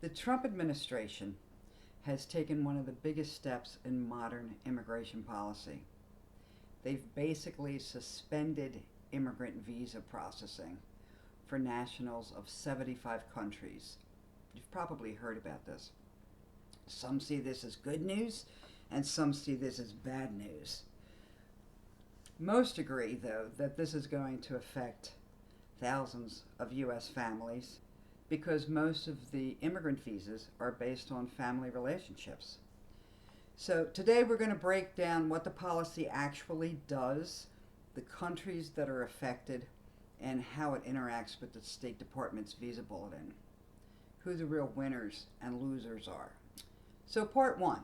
The Trump administration has taken one of the biggest steps in modern immigration policy. They've basically suspended immigrant visa processing for nationals of 75 countries. You've probably heard about this. Some see this as good news, and some see this as bad news. Most agree, though, that this is going to affect thousands of U.S. families because most of the immigrant visas are based on family relationships. So today we're going to break down what the policy actually does, the countries that are affected, and how it interacts with the State Department's Visa Bulletin, who the real winners and losers are. So part one,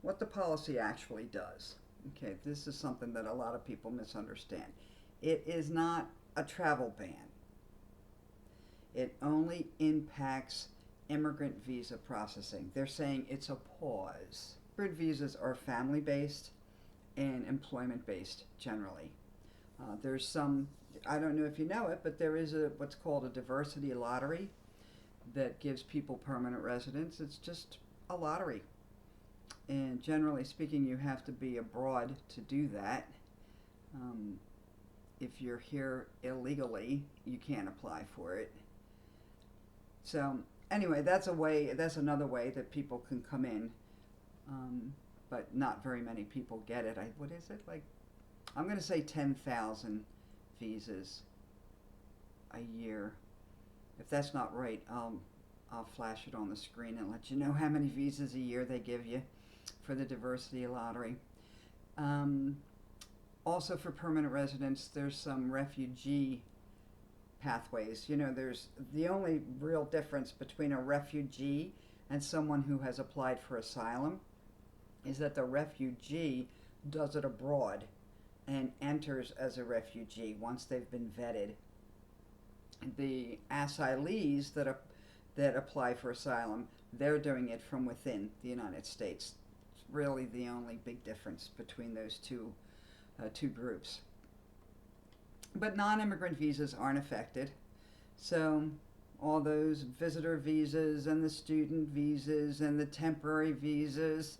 what the policy actually does. Okay, this is something that a lot of people misunderstand. It is not a travel ban. It only impacts immigrant visa processing. They're saying it's a pause. Immigrant visas are family-based and employment-based generally. There's some, I don't know if you know it, but there is what's called a diversity lottery that gives people permanent residence. It's just a lottery. And generally speaking, you have to be abroad to do that. If you're here illegally, you can't apply for it. So anyway, that's another way that people can come in, but not very many people get it. What is it, like, I'm going to say 10,000 visas a year. If that's not right, I'll flash it on the screen and let you know how many visas a year they give you for the diversity lottery. Also for permanent residents, there's some refugee pathways. You know, there's the only real difference between a refugee and someone who has applied for asylum is that the refugee does it abroad and enters as a refugee once they've been vetted. The asylees that apply for asylum, they're doing it from within the United States. It's really the only big difference between those two groups. But non-immigrant visas aren't affected. So all those visitor visas and the student visas and the temporary visas,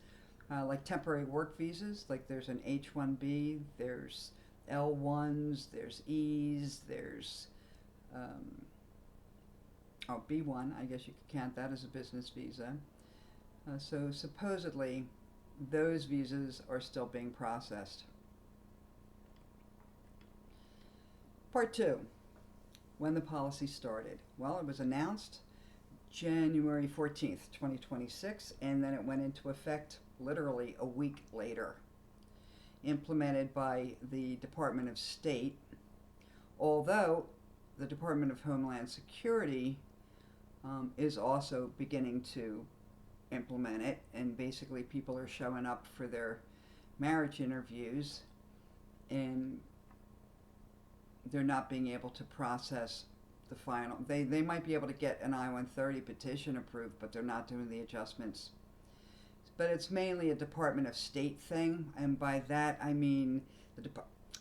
like temporary work visas, like there's an H-1B, there's L-1s, there's E's, there's B-1, I guess you could count that as a business visa. So supposedly those visas are still being processed. Part two, when the policy started. Well, it was announced January 14th, 2026, and then it went into effect literally a week later. Implemented by the Department of State, although the Department of Homeland Security is also beginning to implement it, and basically people are showing up for their marriage interviews and they're not being able to process the final. They might be able to get an I-130 petition approved, but they're not doing the adjustments. But it's mainly a Department of State thing, and by that I mean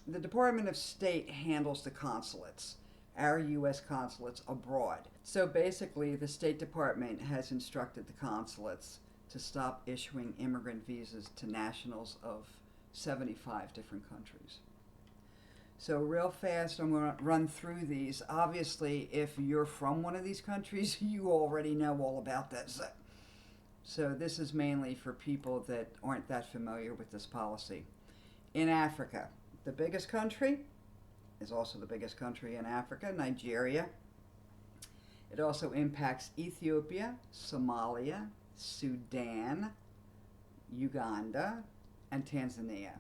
the Department of State handles the consulates, our U.S. consulates abroad. So basically the State Department has instructed the consulates to stop issuing immigrant visas to nationals of 75 different countries. So real fast, I'm going to run through these. Obviously, if you're from one of these countries, you already know all about this. So this is mainly for people that aren't that familiar with this policy. In Africa, the biggest country is also the biggest country in Africa, Nigeria. It also impacts Ethiopia, Somalia, Sudan, Uganda, and Tanzania.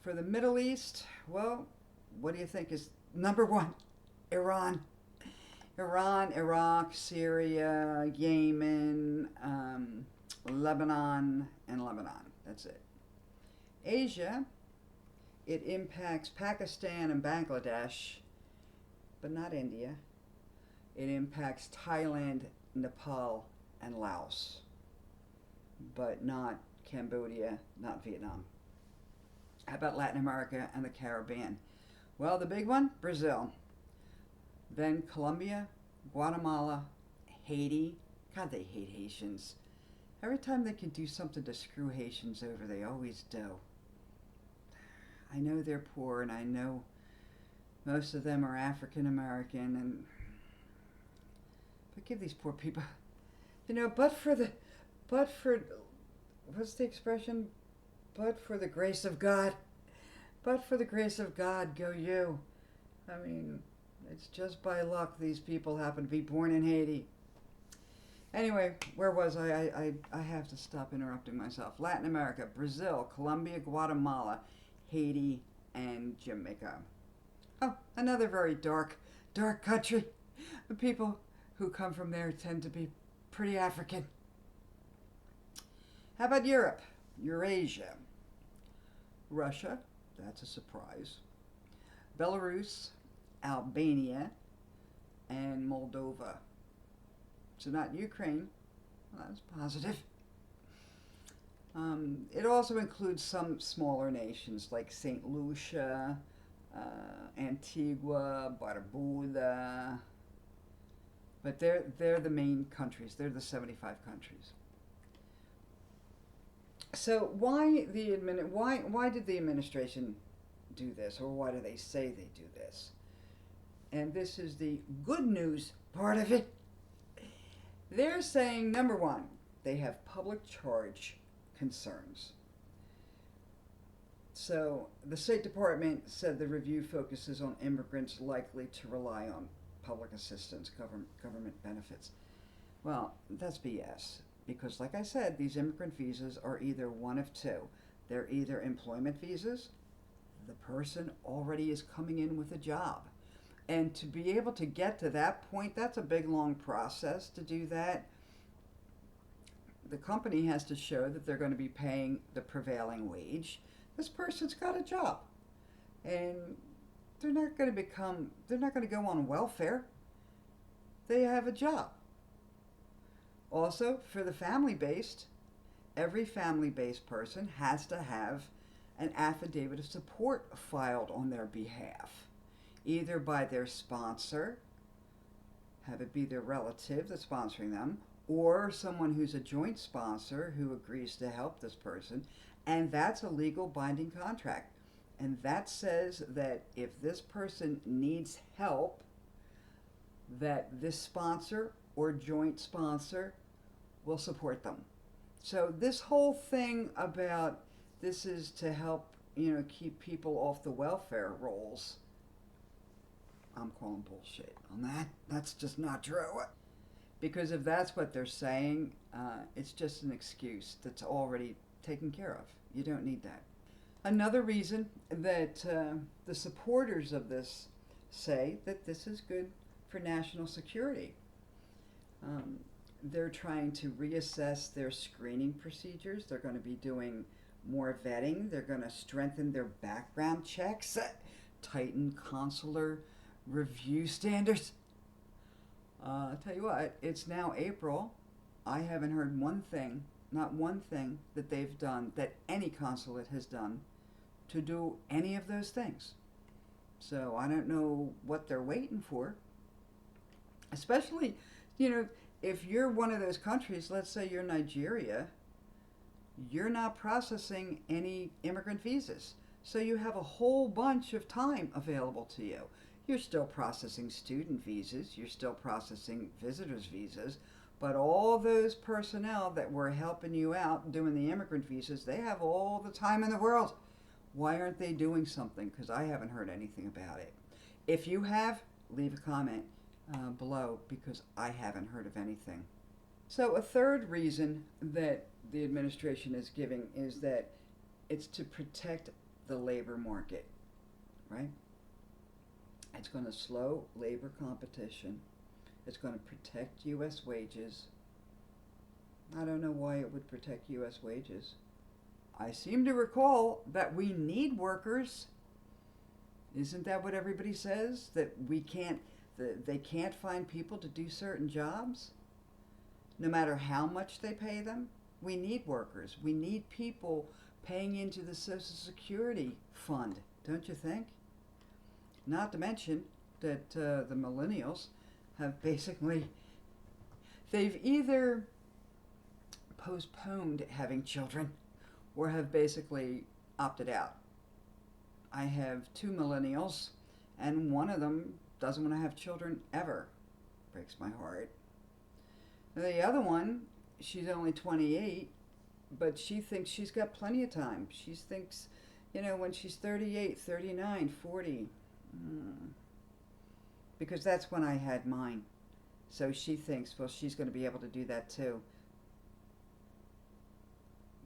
For the Middle East, well, what do you think is number one? Iran. Iran, Iraq, Syria, Yemen, Lebanon, and Lebanon. That's it. Asia, it impacts Pakistan and Bangladesh, but not India. It impacts Thailand, Nepal, and Laos, but not Cambodia, not Vietnam. How about Latin America and the Caribbean? Well, the big one, Brazil. Then Colombia, Guatemala, Haiti. God, they hate Haitians. Every time they can do something to screw Haitians over, they always do. I know they're poor, and I know most of them are African American, and but give these poor people, but for, what's the expression? But for the grace of God. But for the grace of God, go you. I mean, it's just by luck these people happen to be born in Haiti. Anyway, where was I? I have to stop interrupting myself. Latin America, Brazil, Colombia, Guatemala, Haiti, and Jamaica. Oh, another very dark country. The people who come from there tend to be pretty African. How about Europe? Eurasia. Russia, that's a surprise. Belarus, Albania, and Moldova. So not Ukraine. Well, that's positive. It also includes some smaller nations like St. Lucia, Antigua, Barbuda. But they're the main countries. They're the 75 countries. So why did the administration do this, or why do they say they do this? And this is the good news part of it. They're saying, number one, they have public charge concerns. So the State Department said the review focuses on immigrants likely to rely on public assistance, government benefits. Well, that's BS. Because, like I said, these immigrant visas are either one of two. They're either employment visas, the person already is coming in with a job. And to be able to get to that point, that's a big, long process to do that. The company has to show that they're going to be paying the prevailing wage. This person's got a job. And they're not going to go on welfare. They have a job. Also, for the family-based, every family-based person has to have an affidavit of support filed on their behalf, either by their sponsor, have it be their relative that's sponsoring them, or someone who's a joint sponsor who agrees to help this person, and that's a legal binding contract. And that says that if this person needs help, that this sponsor or joint sponsor will support them. So this whole thing about this is to help, keep people off the welfare rolls, I'm calling bullshit on that. That's just not true. Because if that's what they're saying, it's just an excuse that's already taken care of. You don't need that. Another reason that the supporters of this say that this is good for national security. They're trying to reassess their screening procedures. They're going to be doing more vetting. They're going to strengthen their background checks, tighten consular review standards. I'll tell you what, it's now April. I haven't heard not one thing that they've done, that any consulate has done, to do any of those things. So I don't know what they're waiting for. Especially, if you're one of those countries, let's say you're Nigeria, you're not processing any immigrant visas. So you have a whole bunch of time available to you. You're still processing student visas, you're still processing visitors visas, but all those personnel that were helping you out doing the immigrant visas, they have all the time in the world. Why aren't they doing something? Because I haven't heard anything about it. If you have, leave a comment below, because I haven't heard of anything. So a third reason that the administration is giving is that it's to protect the labor market, right? It's going to slow labor competition. It's going to protect U.S. wages. I don't know why it would protect U.S. wages. I seem to recall that we need workers. Isn't that what everybody says? That they can't find people to do certain jobs? No matter how much they pay them? We need workers. We need people paying into the Social Security fund, don't you think? Not to mention that the millennials have basically, they've either postponed having children or have basically opted out. I have two millennials, and one of them doesn't want to have children ever. Breaks my heart. The other one, she's only 28, but she thinks she's got plenty of time. She thinks, when she's 38, 39, 40, because that's when I had mine. So she thinks, well, she's going to be able to do that too.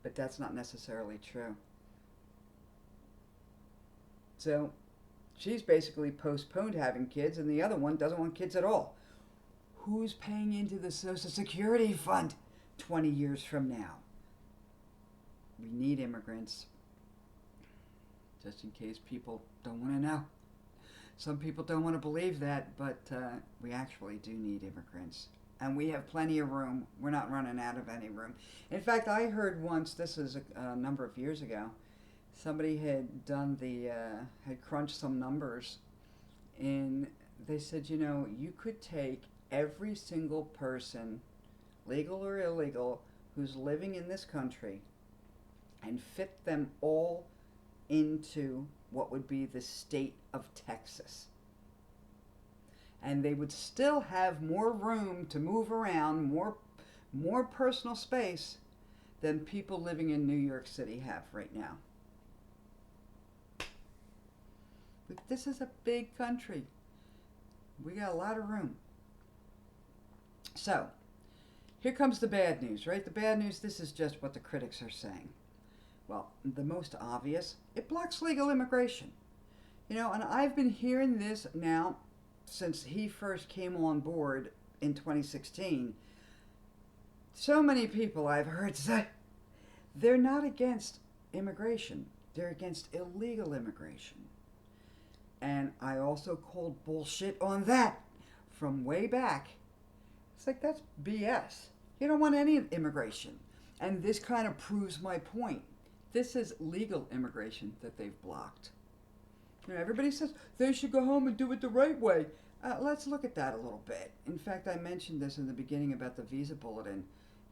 But that's not necessarily true. So she's basically postponed having kids, and the other one doesn't want kids at all. Who's paying into the Social Security fund 20 years from now? We need immigrants. Just in case people don't want to know. Some people don't want to believe that, but we actually do need immigrants. And we have plenty of room. We're not running out of any room. In fact, I heard once, this is a number of years ago, somebody had done had crunched some numbers, and they said, you could take every single person, legal or illegal, who's living in this country and fit them all into what would be the state of Texas. And they would still have more room to move around, more personal space than people living in New York City have right now. But this is a big country. We got a lot of room. So, here comes the bad news, right? The bad news, this is just what the critics are saying. Well, the most obvious, it blocks legal immigration. And I've been hearing this now since he first came on board in 2016. So many people I've heard say they're not against immigration. They're against illegal immigration. And I also called bullshit on that from way back. It's like, that's BS. You don't want any immigration. And this kind of proves my point. This is legal immigration that they've blocked. Everybody says they should go home and do it the right way. Let's look at that a little bit. In fact, I mentioned this in the beginning about the Visa Bulletin.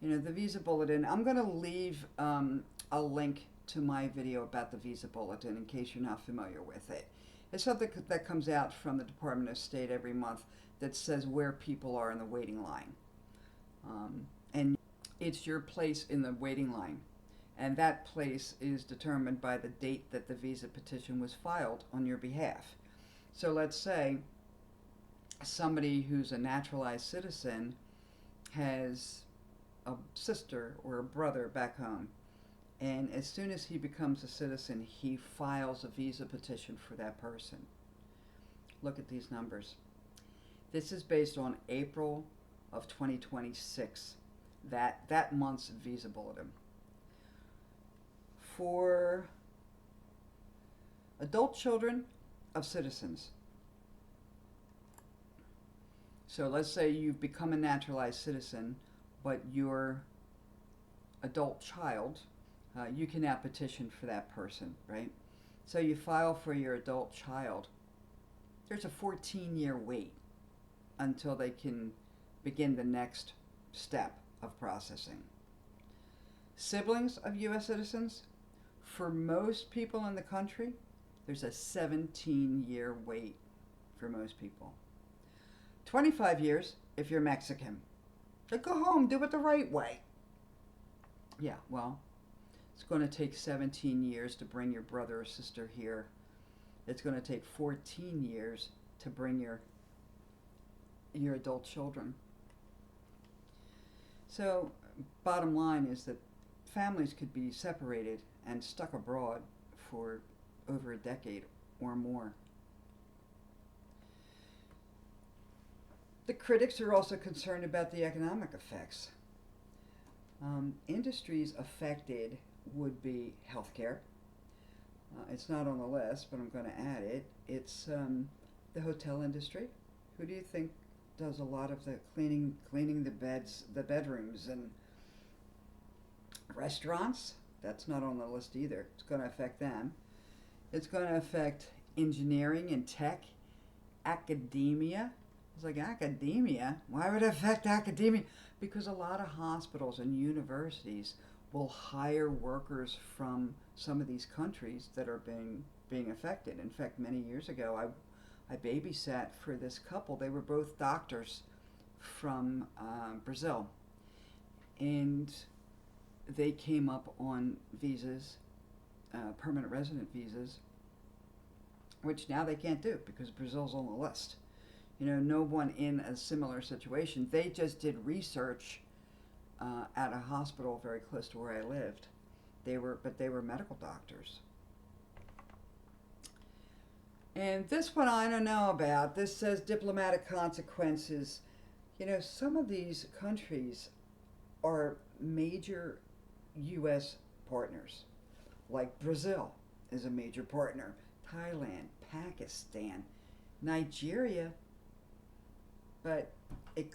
The Visa Bulletin, I'm going to leave a link to my video about the Visa Bulletin in case you're not familiar with it. It's something that comes out from the Department of State every month that says where people are in the waiting line. And it's your place in the waiting line. And that place is determined by the date that the visa petition was filed on your behalf. So let's say somebody who's a naturalized citizen has a sister or a brother back home. And as soon as he becomes a citizen, he files a visa petition for that person. Look at these numbers. This is based on April of 2026, that month's Visa Bulletin. For adult children of citizens. So let's say you've become a naturalized citizen, but your adult child, you can now petition for that person, right? So you file for your adult child. There's a 14-year wait until they can begin the next step of processing. Siblings of U.S. citizens, for most people in the country, there's a 17-year wait for most people. 25 years if you're Mexican. So go home, do it the right way. Yeah, well, it's going to take 17 years to bring your brother or sister here. It's going to take 14 years to bring your adult children. So, bottom line is that families could be separated and stuck abroad for over a decade or more. The critics are also concerned about the economic effects. Industries affected would be healthcare. It's not on the list, but I'm going to add it. It's the hotel industry. Who do you think does a lot of the cleaning the beds, the bedrooms, and restaurants? That's not on the list either. It's going to affect them. It's going to affect engineering and tech, academia, It's like academia. Why would it affect academia? Because a lot of hospitals and universities will hire workers from some of these countries that are being affected. In fact, many years ago, I babysat for this couple. They were both doctors from Brazil, and they came up on visas, permanent resident visas, which now they can't do because Brazil's on the list. You know, no one in a similar situation. They just did research at a hospital very close to where I lived. But they were medical doctors. And this one I don't know about. This says diplomatic consequences. You know, some of these countries are major U.S. partners. Like Brazil is a major partner. Thailand, Pakistan, Nigeria. But it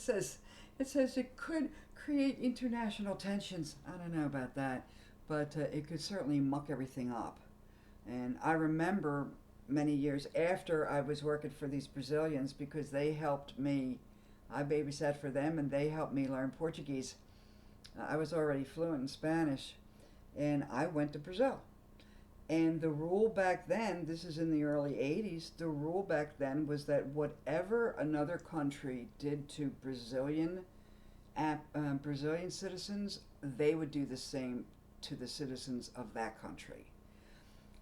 says it could create international tensions. I don't know about that, but it could certainly muck everything up. And I remember many years after I was working for these Brazilians, because they helped me, I babysat for them and they helped me learn Portuguese. I was already fluent in Spanish, and I went to Brazil. And the rule back then, this is in the early 80s, the rule back then was that whatever another country did to Brazilian citizens, they would do the same to the citizens of that country.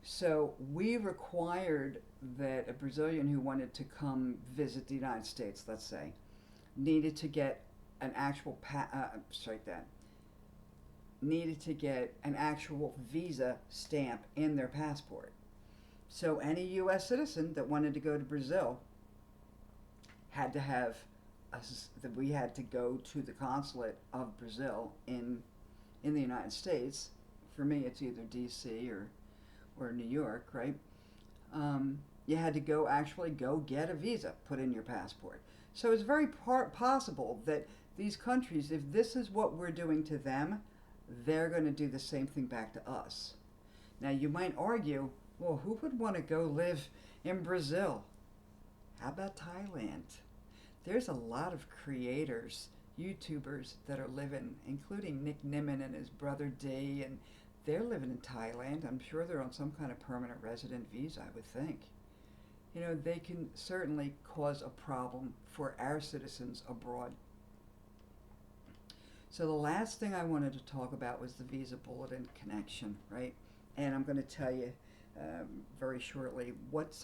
So we required that a Brazilian who wanted to come visit the United States, let's say, needed to get an actual needed to get an actual visa stamp in their passport. So any U.S. citizen that wanted to go to Brazil had to have that we had to go to the consulate of Brazil in the United States. For me, it's either D.C. or New York, right? You had to go get a visa put in your passport. So it's very possible that these countries, if this is what we're doing to them, they're going to do the same thing back to us. Now, you might argue, well, who would want to go live in Brazil? How about Thailand? There's a lot of creators, YouTubers that are living, including Nick Nimmin and his brother D, and they're living in Thailand. I'm sure they're on some kind of permanent resident visa, I would think. You know, they can certainly cause a problem for our citizens abroad. So the last thing I wanted to talk about was the Visa Bulletin connection, right? And I'm going to tell you very shortly what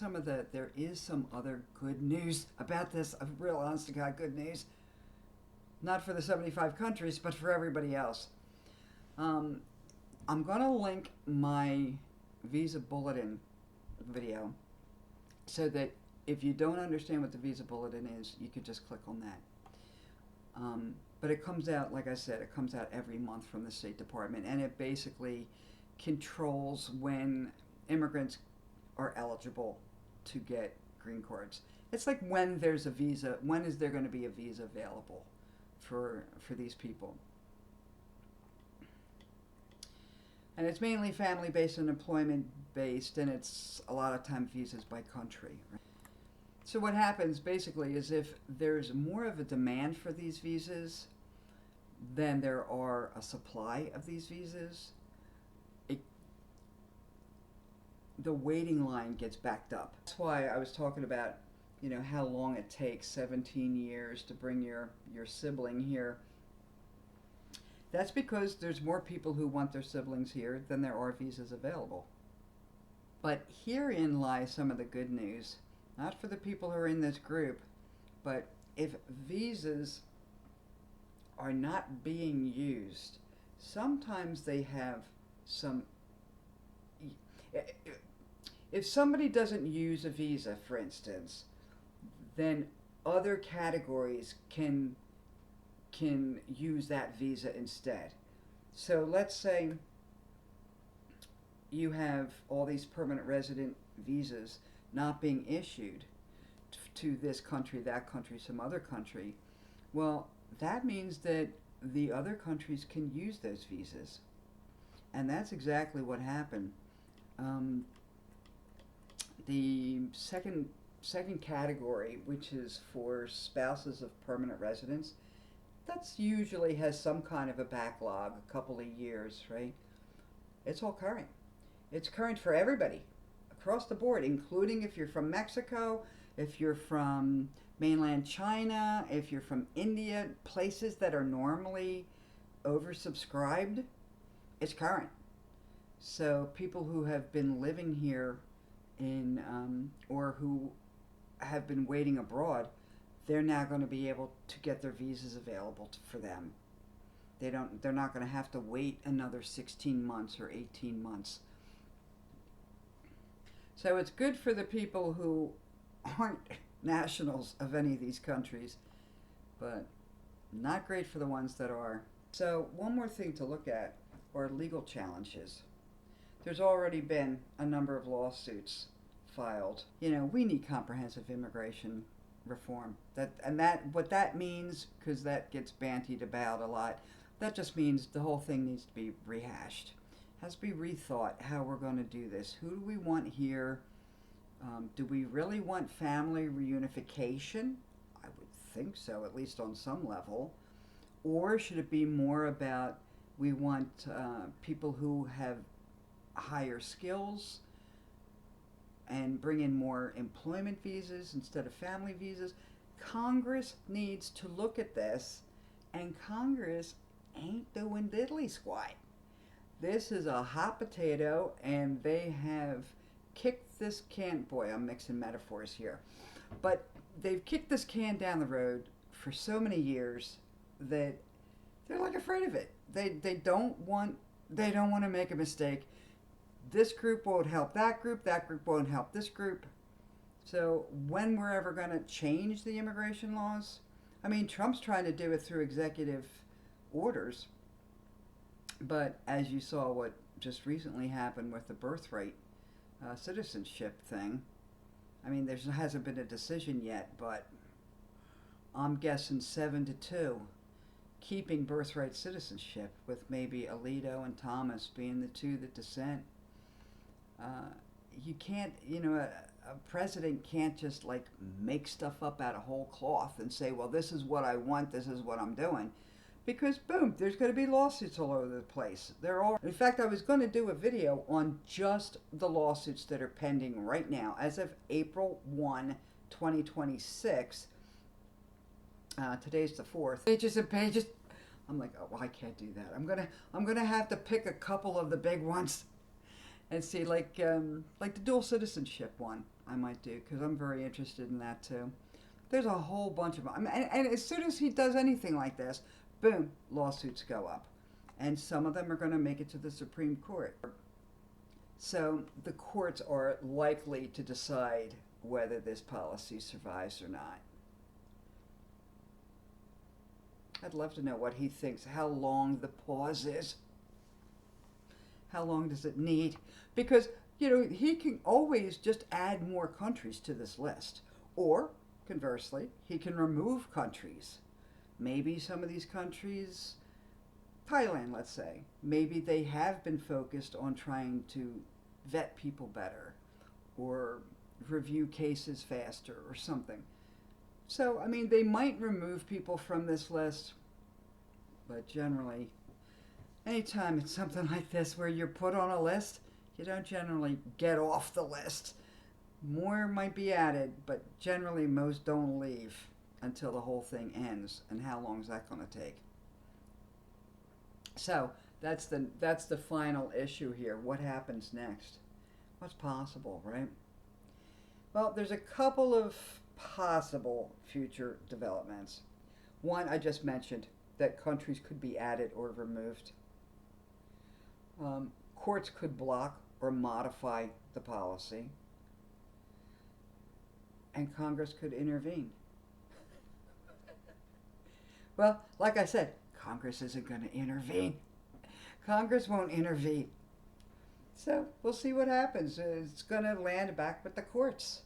there is some other good news about this, real honest to God good news. Not for the 75 countries, but for everybody else. I'm going to link my Visa Bulletin video so that if you don't understand what the Visa Bulletin is, you could just click on that. But it comes out, like I said, it comes out every month from the State Department, and it basically controls when immigrants are eligible to get green cards. It's like when there's a visa, when is there going to be a visa available for these people? And it's mainly family-based and employment-based, and it's a lot of time visas by country. So what happens basically is if there's more of a demand for these visas than there are a supply of these visas, the waiting line gets backed up. That's why I was talking about, you know, how long it takes, 17 years to bring your sibling here. That's because there's more people who want their siblings here than there are visas available. But herein lies some of the good news. Not for the people who are in this group, but if visas are not being used, sometimes they have some... If somebody doesn't use a visa, for instance, then other categories can use that visa instead. So let's say you have all these permanent resident visas not being issued to this country, that country, some other country. Well, that means that the other countries can use those visas. And that's exactly what happened. The second second category, which is for spouses of permanent residents, that's usually has some kind of a backlog, a couple of years, right? It's all current. It's current for everybody across the board, including if you're from Mexico, if you're from mainland China, if you're from India, places that are normally oversubscribed, it's current. So people who have been living here or who have been waiting abroad, they're now going to be able to get their visas available for them. They're not going to have to wait another 16 months or 18 months. So it's good for the people who aren't nationals of any of these countries, but not great for the ones that are. So one more thing to look at are legal challenges. There's already been a number of lawsuits filed. We need comprehensive immigration reform. What that means, because that gets bantied about a lot, that just means the whole thing needs to be rehashed. Has to be rethought how we're going to do this. Who do we want here? Do we really want family reunification? I would think so, at least on some level. Or should it be more about we want people who have higher skills and bring in more employment visas instead of family visas? Congress needs to look at this, and Congress ain't doing diddly squat. This is a hot potato, and they have kicked this can. Boy, I'm mixing metaphors here. But they've kicked this can down the road for so many years that they're like afraid of it. They don't want to make a mistake. This group won't help that group won't help this group. So when we're ever going to change the immigration laws? I mean, Trump's trying to do it through executive orders. But as you saw what just recently happened with the birthright citizenship thing, I mean, there hasn't been a decision yet, but I'm guessing 7-2, keeping birthright citizenship, with maybe Alito and Thomas being the two that dissent. You can't, a president can't just like make stuff up out of whole cloth and say, well, this is what I want, this is what I'm doing. Because boom, there's going to be lawsuits all over the place. In fact, I was going to do a video on just the lawsuits that are pending right now as of April 1, 2026. Today's the 4th. Pages and pages. I'm like, oh, well, I can't do that. I'm gonna have to pick a couple of the big ones and see, like the dual citizenship one I might do, because I'm very interested in that too. There's a whole bunch of them. And as soon as he does anything like this, boom, lawsuits go up. And some of them are going to make it to the Supreme Court. So the courts are likely to decide whether this policy survives or not. I'd love to know what he thinks, how long the pause is. How long does it need? Because, he can always just add more countries to this list. Or, conversely, he can remove countries. Maybe some of these countries, Thailand, let's say, maybe they have been focused on trying to vet people better or review cases faster or something. So, I mean, they might remove people from this list, but generally, anytime it's something like this where you're put on a list, you don't generally get off the list. More might be added, but generally most don't leave until the whole thing ends. And how long is that going to take? So that's the final issue here. What happens next? What's possible, right? Well, there's a couple of possible future developments. One, I just mentioned, that countries could be added or removed. Courts could block or modify the policy. And Congress could intervene. Well, like I said, Congress isn't going to intervene. Congress won't intervene. So we'll see what happens. It's going to land back with the courts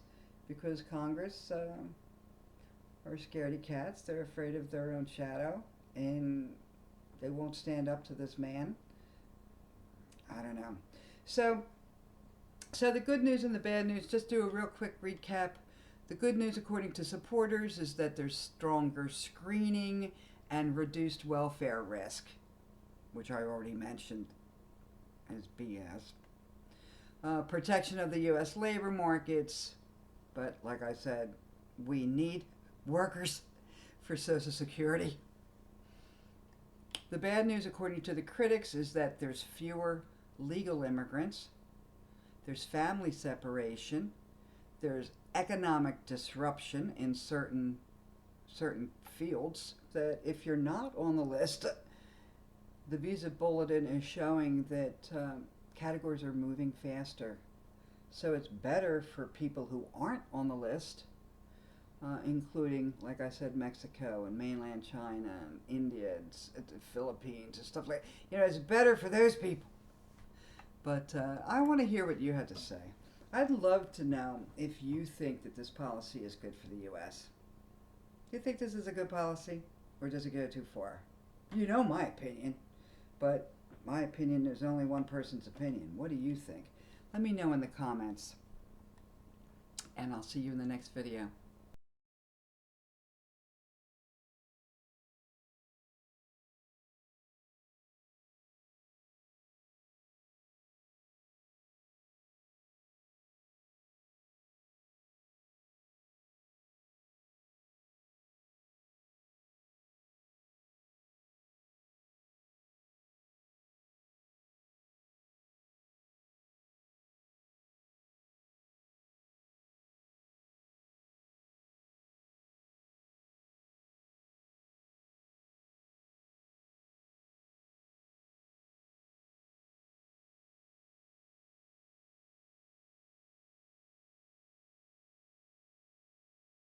because Congress are scaredy cats. They're afraid of their own shadow, and they won't stand up to this man. I don't know. So the good news and the bad news, just do a real quick recap. The good news, according to supporters, is that there's stronger screening and reduced welfare risk, which I already mentioned as BS. Protection of the U.S. labor markets, but like I said, we need workers for Social Security. The bad news, according to the critics, is that there's fewer legal immigrants, there's family separation, there's economic disruption in certain fields, that if you're not on the list, the Visa Bulletin is showing that categories are moving faster. So it's better for people who aren't on the list, including, like I said, Mexico and mainland China and India and the Philippines and stuff like that. It's better for those people. But I want to hear what you had to say. I'd love to know if you think that this policy is good for the U.S. Do you think this is a good policy, or does it go too far? You know my opinion, but my opinion is only one person's opinion. What do you think? Let me know in the comments, and I'll see you in the next video.